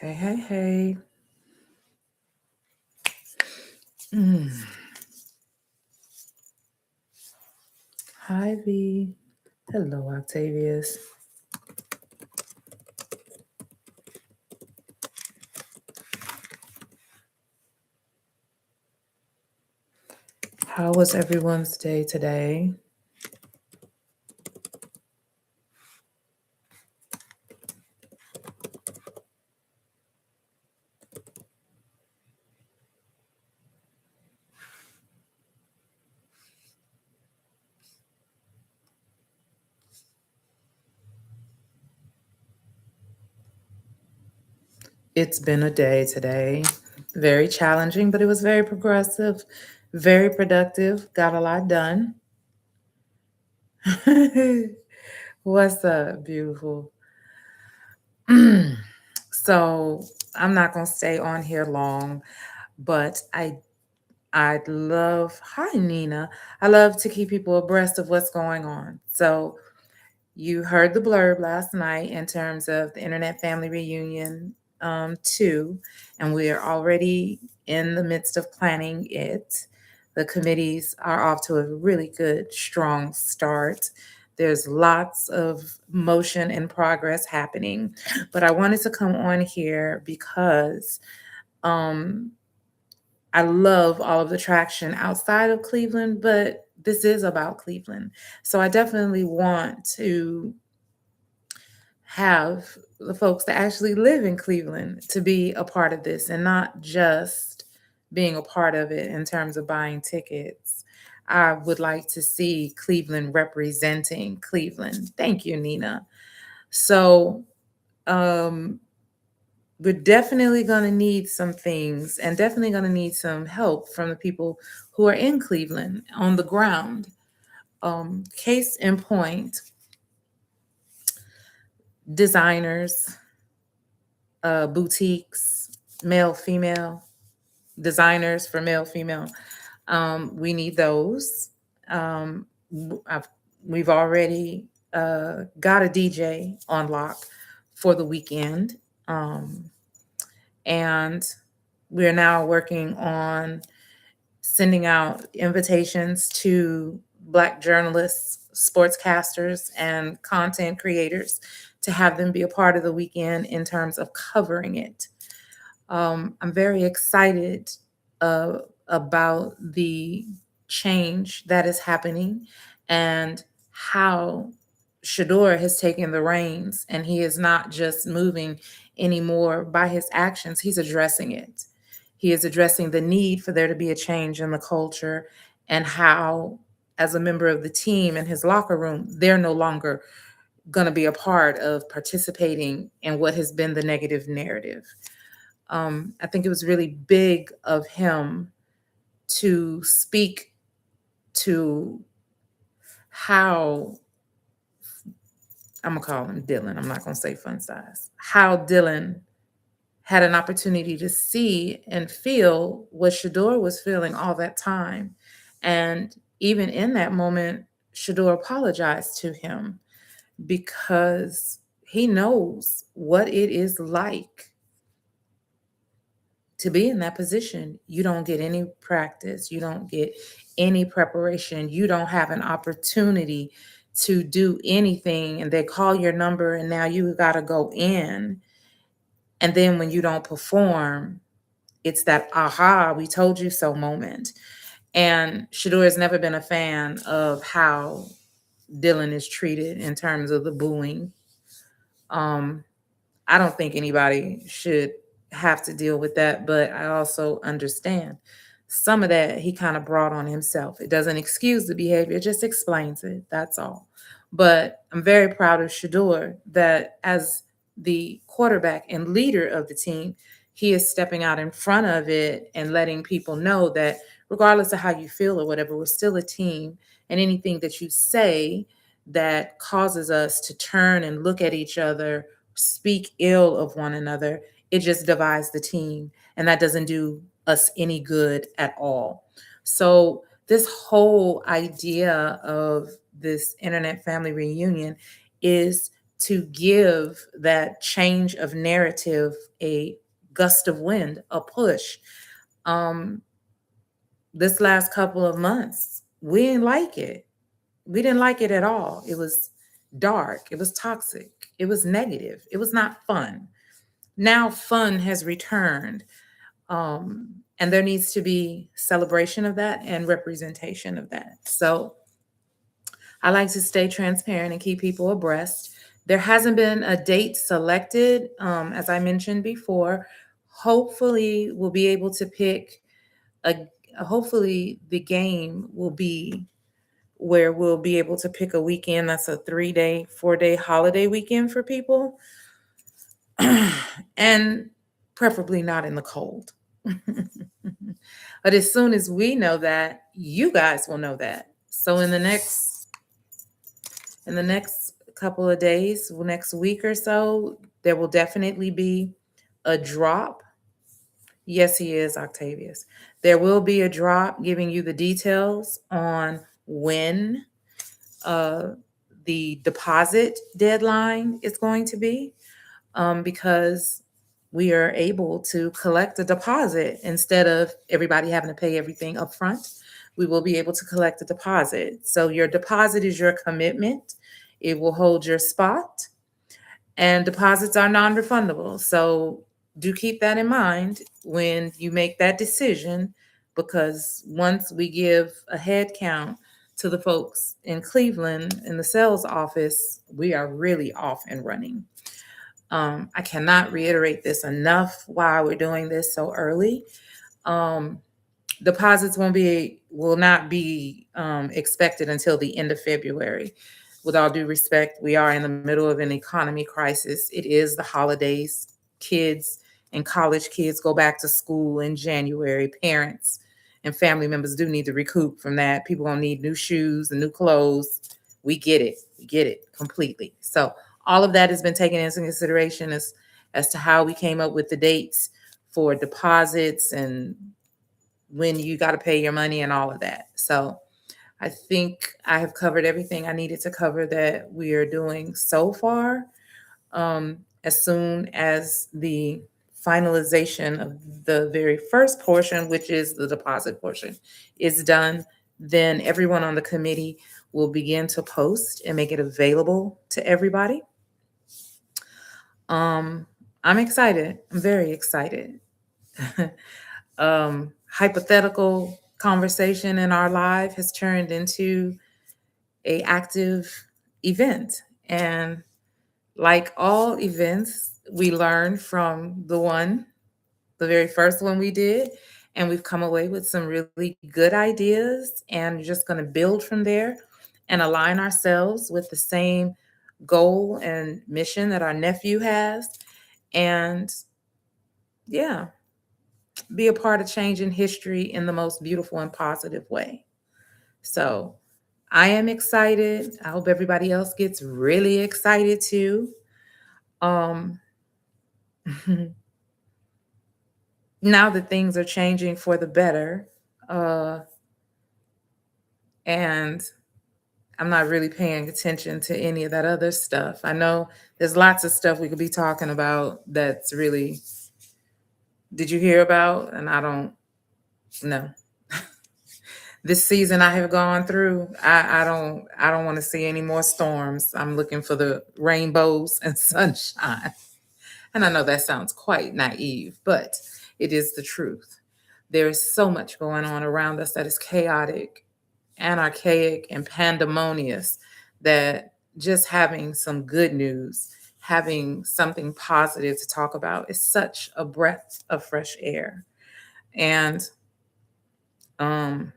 Hey, hey, hey. Mm. Hi, V. Hello, Octavius. How was everyone's day today? It's been a day today. Very challenging, but it was very progressive, very productive. Got a lot done. What's up, beautiful? So I'm not gonna stay on here long, but I'd love, hi Nina. I love to keep people abreast of what's going on. So you heard the blurb last night in terms of the Internet Family Reunion 2, and we are already in the midst of planning it. The committees are off to a really good, strong start. There's lots of motion and progress happening, but I wanted to come on here because um, I love all of the traction outside of Cleveland, but this is about Cleveland. So I definitely want to have the folks that actually live in Cleveland to be a part of this and not just being a part of it in terms of buying tickets. I would like to see Cleveland representing Cleveland. Thank you, Nina. So, um, we're definitely going to need some things and definitely going to need some help from the people who are in Cleveland on the ground. Case in point, designers, boutiques, male, female, designers for male, female. We need those. Um, I've, we've already got a DJ on lock for the weekend. Um, and we're now working on sending out invitations to Black journalists, sportscasters, and content creators to have them be a part of the weekend in terms of covering it. I'm very excited about the change that is happening and how Shador has taken the reins, and he is not just moving anymore by his actions, he's addressing it. He is addressing the need for there to be a change in the culture and how, as a member of the team in his locker room, they're no longer going to be a part of participating in what has been the negative narrative. I think it was really big of him to speak to how, I'm gonna call him Dylan, I'm not gonna say fun size, how Dylan had an opportunity to see and feel what Shador was feeling all that time. And even in that moment, Shador apologized to him because he knows what it is like to be in that position. You don't get any practice, you don't get any preparation, you don't have an opportunity to do anything, and they call your number and now you got to go in. And then when you don't perform, it's that aha, we told you so moment. And Shador has never been a fan of how Dylan is treated in terms of the booing. um I don't think anybody should have to deal with that, but I also understand some of that he kind of brought on himself. It doesn't excuse the behavior, it just explains it. That's all. But I'm very proud of Shador that as the quarterback and leader of the team, he is stepping out in front of it and letting people know that regardless of how you feel or whatever, we're still a team. And anything that you say that causes us to turn and look at each other, speak ill of one another, it just divides the team. And that doesn't do us any good at all. So, this whole idea of this internet family reunion is to give that change of narrative a gust of wind, a push. Um, this last couple of months, we didn't like it. We didn't like it at all. It was dark, it was toxic, it was negative, it was not fun. Now fun has returned. And there needs to be celebration of that and representation of that. So I like to stay transparent and keep people abreast. There hasn't been a date selected, as I mentioned before. Hopefully, we'll be able to pick a. Hopefully, the game will be where we'll be able to pick a weekend that's a 3-day, 4-day holiday weekend for people, and preferably not in the cold. But as soon as we know that, you guys will know that. So in the next couple of days, next week or so, there will definitely be a drop. Yes, he is, Octavius. There will be a drop giving you the details on when uh, the deposit deadline is going to be, because we are able to collect a deposit instead of everybody having to pay everything up front. We will be able to collect a deposit. So your deposit is your commitment. It will hold your spot, and deposits are non-refundable. So do keep that in mind when you make that decision, because once we give a head count to the folks in Cleveland in the sales office, we are really off and running. I cannot reiterate this enough why we're doing this so early. Um, Deposits will not be expected until the end of February. With all due respect, we are in the middle of an economy crisis. It is the holidays. Kids and college kids go back to school in January. Parents and family members do need to recoup from that. People gonna need new shoes and new clothes. We get it. We get it completely. So all of that has been taken into consideration as to how we came up with the dates for deposits and when you got to pay your money and all of that. So I think I have covered everything I needed to cover that we are doing so far. As soon as the finalization of the very first portion, which is the deposit portion, is done, then everyone on the committee will begin to post and make it available to everybody. I'm excited. I'm very excited. Hypothetical conversation in our life has turned into a active event, and like all events, we learn from the very first one we did, and we've come away with some really good ideas, and we're just going to build from there and align ourselves with the same goal and mission that our nephew has. And yeah, be a part of changing history in the most beautiful and positive way. So I am excited. I hope everybody else gets really excited too. Um, Now that things are changing for the better, uh, and I'm not really paying attention to any of that other stuff. I know there's lots of stuff we could be talking about that's really, did you hear about? And I don't know. This season I have gone through, I don't want to see any more storms. I'm looking for the rainbows and sunshine. And I know that sounds quite naive, but it is the truth. There is so much going on around us that is chaotic and archaic and pandemonious, that just having some good news, having something positive to talk about, is such a breath of fresh air. And um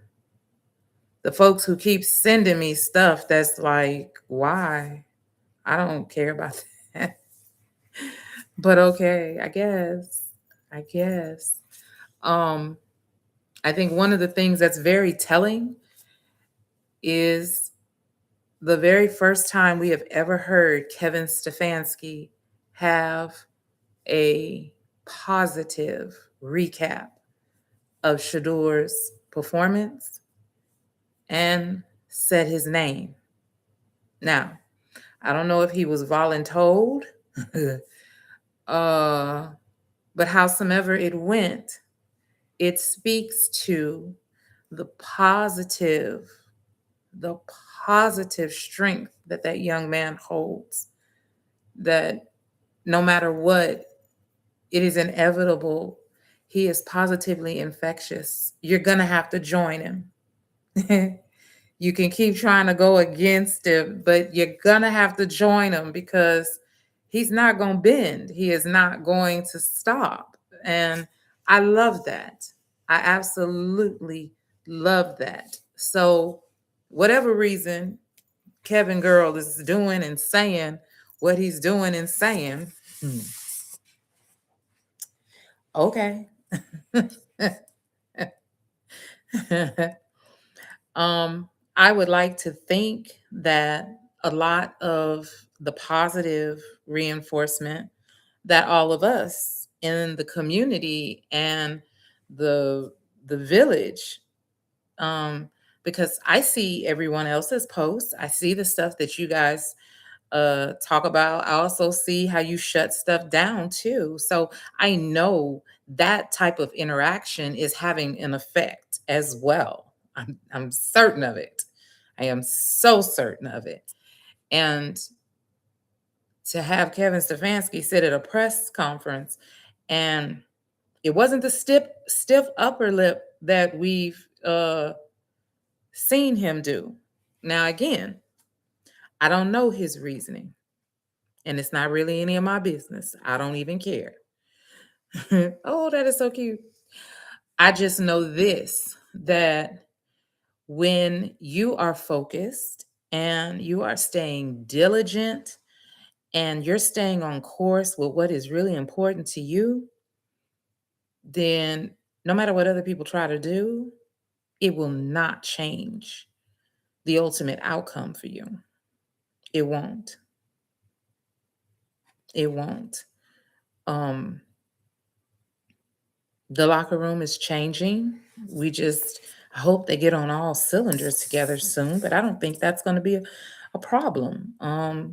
the folks who keep sending me stuff that's like, why? I don't care about that. But okay, I guess. I guess. Um, I think one of the things that's very telling is the very first time we have ever heard Kevin Stefanski have a positive recap of Shador's performance and said his name. Now, I don't know if he was voluntold, uh, but howsoever it went, it speaks to the positive, the positive strength that that young man holds. That no matter what, it is inevitable. He is positively infectious. You're gonna have to join him. You can keep trying to go against him, but you're gonna have to join him because he's not gonna bend. He is not going to stop. And I love that. I absolutely love that. So, whatever reason Kevin Girl is doing and saying what he's doing and saying, okay. Um, I would like to think that a lot of the positive reinforcement that all of us in the community and the the village, um, because I see everyone else's posts, I see the stuff that you guys talk about. I also see how you shut stuff down too. So I know that type of interaction is having an effect as well. I'm certain of it. I am so certain of it. And to have Kevin Stefanski sit at a press conference, and it wasn't the stiff upper lip that we've seen him do. Now again, I don't know his reasoning. And it's not really any of my business. I don't even care. Oh, that is so cute. I just know this, that when you are focused and you are staying diligent and you're staying on course with what is really important to you, then no matter what other people try to do, it will not change the ultimate outcome for you. It won't. It won't. Um, the locker room is changing. We just hope they get on all cylinders together soon, but I don't think that's going to be a problem,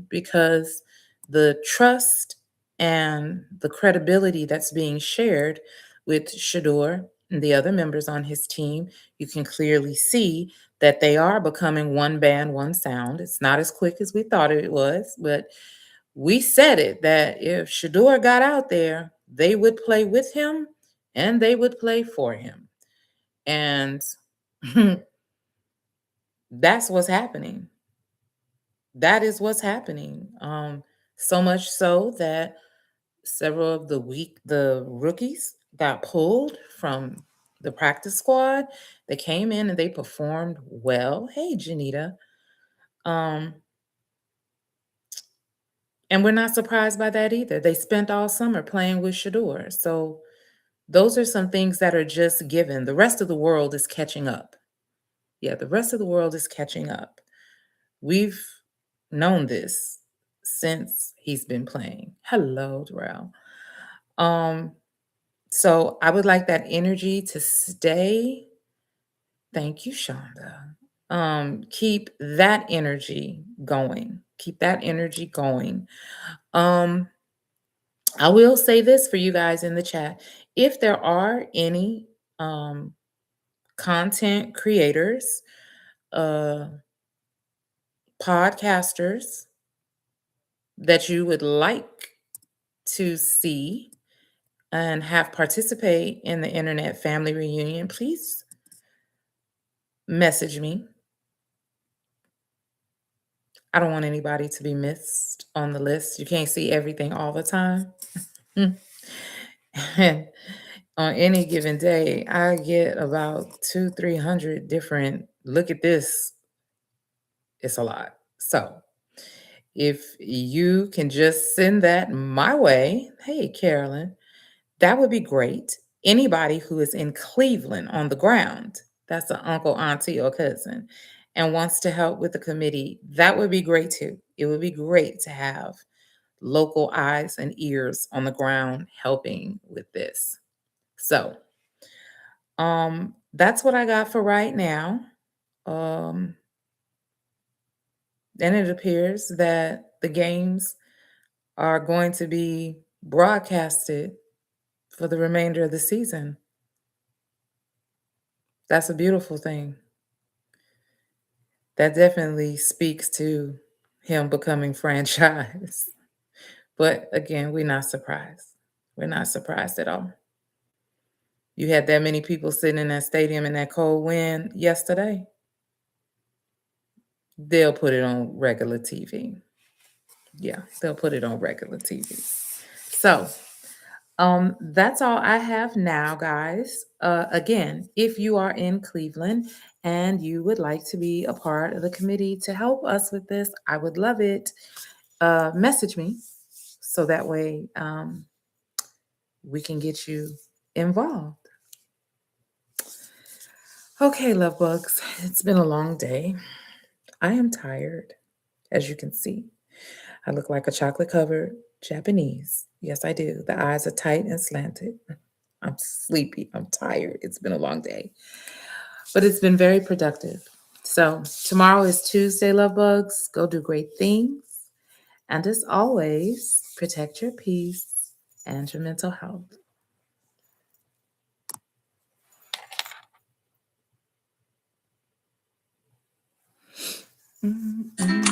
because the trust and the credibility that's being shared with Shador and the other members on his team, you can clearly see that they are becoming one band, one sound. It's not as quick as we thought it was, but we said it that if Shador got out there, they would play with him and they would play for him. And that's what's happening. That is what's happening. So much so that several of the rookies got pulled from the practice squad. They came in and they performed well. Hey, Janita. Um, and we're not surprised by that either. They spent all summer playing with Shador. So those are some things that are just given. The rest of the world is catching up. Yeah, the rest of the world is catching up. We've known this since he's been playing. Hello, Darrell. Um, so I would like that energy to stay. Thank you, Shonda. Keep that energy going. Keep that energy going. Um, I will say this for you guys in the chat. If there are any um content creators, uh, podcasters that you would like to see and have participate in the Internet Family Reunion, please message me. I don't want anybody to be missed on the list. You can't see everything all the time. And on any given day, I get about 300 different look at this. It's a lot. So if you can just send that my way, hey, Carolyn, That would be great. Anybody who is in Cleveland on the ground, that's an uncle, auntie, or cousin, and wants to help with the committee, that would be great too. It would be great to have local eyes and ears on the ground helping with this. So, that's what I got for right now. Um, and it appears that the games are going to be broadcasted for the remainder of the season. That's a beautiful thing. That definitely speaks to him becoming franchise. But again, we're not surprised. We're not surprised at all. You had that many people sitting in that stadium in that cold wind yesterday. They'll put it on regular TV. Yeah, they'll put it on regular TV. So, that's all I have now, guys. Again, if you are in Cleveland and you would like to be a part of the committee to help us with this, I would love it. Message me so that way we can get you involved. Okay, love bugs, it's been a long day. I am tired, as you can see. I look like a chocolate covered Japanese. Yes, I do. The eyes are tight and slanted. I'm sleepy. I'm tired. It's been a long day, but it's been very productive. So, tomorrow is Tuesday, love bugs. Go do great things. And as always, protect your peace and your mental health. Mm-mm.